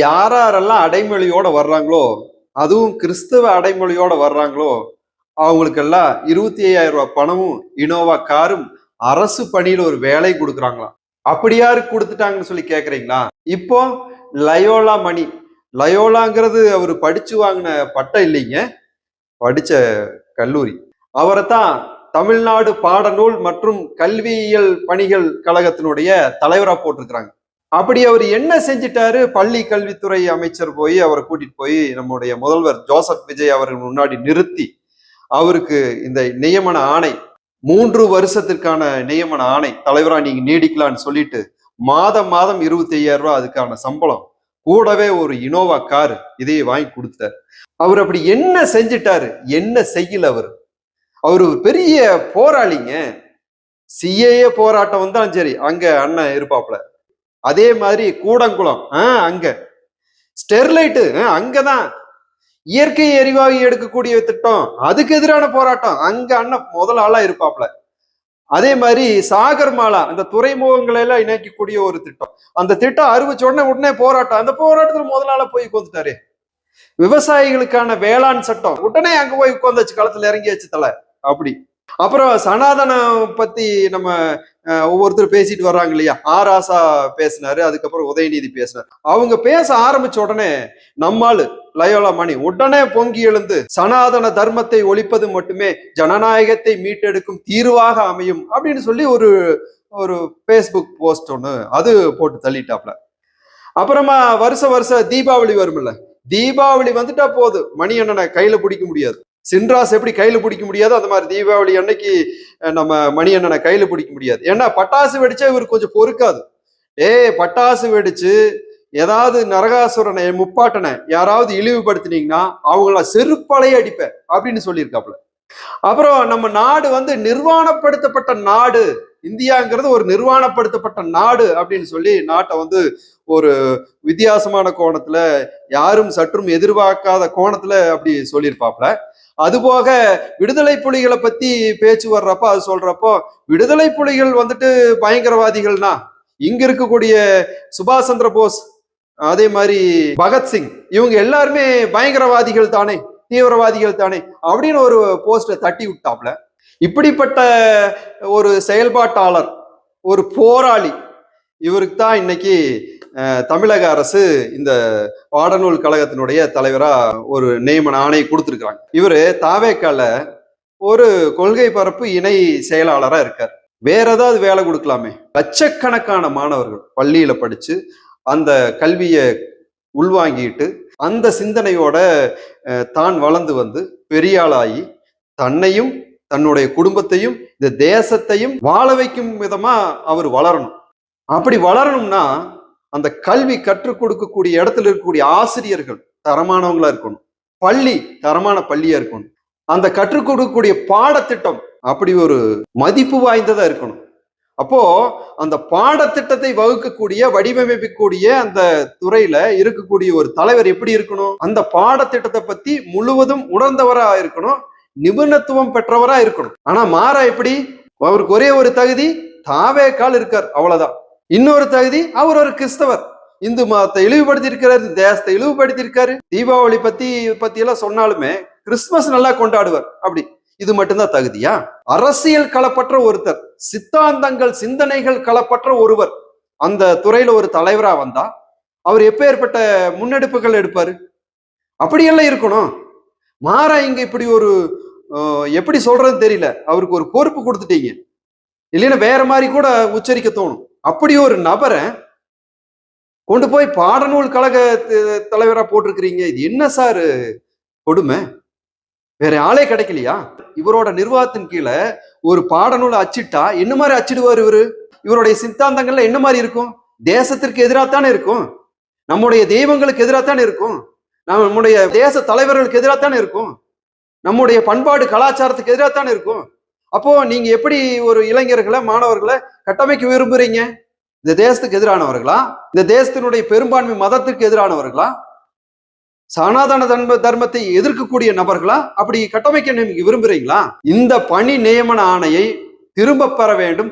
யாரெல்லாம் அடைமொழியோட வர்றாங்களோ, அதுவும் கிறிஸ்தவ அடைமொழியோட வர்றாங்களோ, அவங்களுக்கெல்லாம் 25,000 ரூபாய் பணமும், இனோவா காரும், அரசு பணியில ஒரு வேலை கொடுக்குறாங்களாம். அப்படி யாருக்கு கொடுத்துட்டாங்கன்னு சொல்லி கேக்குறீங்களா? இப்போ லயோலா மணி. லயோலாங்கிறது அவர் படிச்சு வாங்கின பட்டம் இல்லைங்க, படிச்ச கல்லூரி. அவரைத்தான் தமிழ்நாடு பாடநூல் மற்றும் கல்வியியல் பணிகள் கழகத்தினுடைய தலைவரா போட்டிருக்கிறாங்க. அப்படி அவர் என்ன செஞ்சிட்டாரு? பள்ளி கல்வித்துறை அமைச்சர் போய் அவரை கூட்டிட்டு போய் நம்முடைய முதல்வர் ஜோசப் விஜய் அவர்கள் முன்னாடி நிறுத்தி அவருக்கு இந்த நியமன ஆணை 3 வருஷத்திற்கான நியமன ஆணை தலைவரா நீங்க நீடிக்கலான்னு சொல்லிட்டு மாதம் மாதம் 25,000 ரூபாய் அதுக்கான சம்பளம், கூடவே ஒரு இனோவா கார் இதையே வாங்கி கொடுத்தாரு. அவர் அப்படி என்ன செஞ்சிட்டாரு? என்ன செய்யல அவர்? அவரு பெரிய போராளிங்க. சிஏஏ போராட்டம் வந்தாலும் சரி அங்க அண்ணன் இருப்பாப்ல. அதே மாதிரி கூடங்குளம் அங்க ஸ்டெர்லைட்டு அங்கதான் இயற்கை எரிவாயு எடுக்கக்கூடிய திட்டம், அதுக்கு எதிரான போராட்டம் அங்க அண்ணன் முதல் ஆளா இருப்பாப்ல. அதே மாதிரி சாகர்மாலா அந்த துறைமுகங்களை எல்லாம் இணைக்கக்கூடிய ஒரு திட்டம், அந்த திட்டம் அறிவிச்ச உடனே போராட்டம், அந்த போராட்டத்துல முதல் ஆளா போய் உட்காந்துட்டாரு. விவசாயிகளுக்கான வேளாண் சட்டம் உடனே அங்க போய் உட்காந்துச்சு, களத்துல இறங்கியாச்சு தலை. அப்படி அப்புறம் சனாதனம் பத்தி நம்ம ஒவ்வொருத்தர் பேசிட்டு வர்றாங்க இல்லையா? ஆராசா பேசினாரு, அதுக்கப்புறம் உதயநிதி பேசினார். அவங்க பேச ஆரம்பிச்ச உடனே நம்மாளு லயோலா மணி உடனே பொங்கி எழுந்து சனாதன தர்மத்தை ஒழிப்பது மட்டுமே ஜனநாயகத்தை மீட்டெடுக்கும் தீர்வாக அமையும் அப்படின்னு சொல்லி ஒரு ஒரு பேஸ்புக் போஸ்ட் ஒண்ணு அது போட்டு தள்ளிட்டாப்ல. அப்புறமா வருஷம் தீபாவளி வரும்ல, தீபாவளி வந்துட்டா போது மணி அண்ணனை கையில பிடிக்க முடியாது. சின்ராஸ் எப்படி கையில பிடிக்க முடியாது, அந்த மாதிரி தீபாவளி அன்னைக்கு நம்ம மணி அண்ணனை கையில பிடிக்க முடியாது. ஏன்னா பட்டாசு வெடிச்சா இவருக்கு கொஞ்சம் பொறுக்காது. பட்டாசு வெடிச்சு ஏதாவது நரகாசுரனை முப்பாட்டனை யாராவது இழிவுபடுத்தினீங்கன்னா அவங்கள செருப்பலையே அடிப்பேன் அப்படின்னு சொல்லியிருக்காப்புல. அப்புறம் நம்ம நாடு வந்து நிர்வாணப்படுத்தப்பட்ட நாடு, இந்தியாங்கிறது ஒரு நிர்வாணப்படுத்தப்பட்ட நாடு அப்படின்னு சொல்லி நாட்டை வந்து ஒரு வித்தியாசமான கோணத்துல, யாரும் சற்றும் எதிர்பார்க்காத கோணத்துல அப்படி சொல்லியிருப்பாப்ல. அதுபோக விடுதலை புலிகளை பத்தி பேச்சு வர்றப்ப அது சொல்றப்போ, விடுதலை புலிகள் வந்துட்டு பயங்கரவாதிகள்னா இங்க இருக்கக்கூடிய சுபாஷ் சந்திர போஸ், அதே மாதிரி பகத்சிங், இவங்க எல்லாருமே பயங்கரவாதிகள் தானே, தீவிரவாதிகள் தானே அப்படின்னு ஒரு போஸ்ட தட்டி விட்டாப்ல. இப்படிப்பட்ட ஒரு செயல்பாட்டாளர், ஒரு போராளி, இவருக்கு தான் இன்னைக்கு தமிழக அரசு இந்த பாடநூல் கழகத்தினுடைய தலைவரா ஒரு நியமன ஆணை கொடுத்திருக்காங்க. இவரு தாவேக்கால ஒரு கொள்கை பரப்பு இணை செயலாளரா இருக்கார். வேற ஏதாவது வேலை கொடுக்கலாமே. லட்சக்கணக்கான மாணவர்கள் பள்ளியில படிச்சு அந்த கல்வியை உள்வாங்கிட்டு அந்த சிந்தனையோட தான் வளர்ந்து வந்து பெரியாளாகி தன்னையும் தன்னுடைய குடும்பத்தையும் இந்த தேசத்தையும் வாழ வைக்கும் விதமா அவர் வளரணும். அப்படி வளரணும்னா அந்த கல்வி கற்றுக் கொடுக்கக்கூடிய இடத்துல இருக்கக்கூடிய ஆசிரியர்கள் தரமானவங்களா இருக்கணும், பள்ளி தரமான பள்ளியா இருக்கணும், அந்த கற்றுக் கொடுக்கக்கூடிய பாடத்திட்டம் அப்படி ஒரு மதிப்பு வாய்ந்ததா இருக்கணும். அப்போ அந்த பாடத்திட்டத்தை வகுக்கக்கூடிய வடிவமைக்கக்கூடிய அந்த துறையில இருக்கக்கூடிய ஒரு தலைவர் எப்படி இருக்கணும்? அந்த பாடத்திட்டத்தை பத்தி முழுவதும் உணர்ந்தவரா இருக்கணும், நிபுணத்துவம் பெற்றவரா இருக்கணும். ஆனா மாறா எப்படி? அவருக்கு ஒரே ஒரு தகுதி, தாவேக்கால் இருக்கார், அவ்வளவுதான். இன்னொரு தகுதி, அவர் ஒரு கிறிஸ்தவர், இந்து மதத்தை இழிவுபடுத்தி இருக்காரு, தேசத்தை இழிவுபடுத்தி இருக்காரு. தீபாவளி பத்தி எல்லாம் சொன்னாலுமே கிறிஸ்துமஸ் நல்லா கொண்டாடுவார். அப்படி இது மட்டும்தான் தகுதியா? அரசியல் களப்பற்ற ஒருத்தர், சித்தாந்தங்கள் சிந்தனைகள் களப்பற்ற ஒருவர் அந்த துறையில ஒரு தலைவரா வந்தா அவர் எப்பேற்பட்ட முன்னெடுப்புகள் எடுப்பாரு? அப்படியெல்லாம் இருக்கணும். மாறா இங்க இப்படி ஒரு எப்படி சொல்றதுன்னு தெரியல, அவருக்கு ஒரு பொறுப்பு கொடுத்துட்டீங்க, இல்லைன்னா வேற மாதிரி கூட உச்சரிக்க தோணும். அப்படி ஒரு நபரை கொண்டு போய் பாடநூல் கழக தலைவரா போட்டிருக்கிறீங்க. இது என்ன சார் கொடுமை? வேற ஆளே கிடைக்கலையா? இவரோட நிர்வாகத்தின் கீழே ஒரு பாடநூலை அச்சிட்டா என்ன மாதிரி அச்சிடுவார் இவரு? இவருடைய சித்தாந்தங்கள்ல என்ன மாதிரி இருக்கும்? தேசத்திற்கு எதிராகத்தானே இருக்கும், நம்முடைய தெய்வங்களுக்கு எதிராகத்தானே இருக்கும், நம்முடைய தேச தலைவர்களுக்கு எதிராகத்தானே இருக்கும், நம்முடைய பண்பாடு கலாச்சாரத்துக்கு எதிராகத்தானே இருக்கும். அப்போ நீங்க எப்படி ஒரு இளைஞர்களை மாணவர்களை கட்டமைக்க விரும்புறீங்க? இந்த தேசத்துக்கு எதிரானவர்களா? இந்த தேசத்தினுடைய பெரும்பான்மை மதத்திற்கு எதிரானவர்களா? சனாதன தர்மத்தை எதிர்க்கக்கூடிய நபர்களா? அப்படி கட்டமைக்க நீங்க விரும்புறீங்களா? இந்த பணி நியமன ஆணையை திரும்ப பெற வேண்டும்.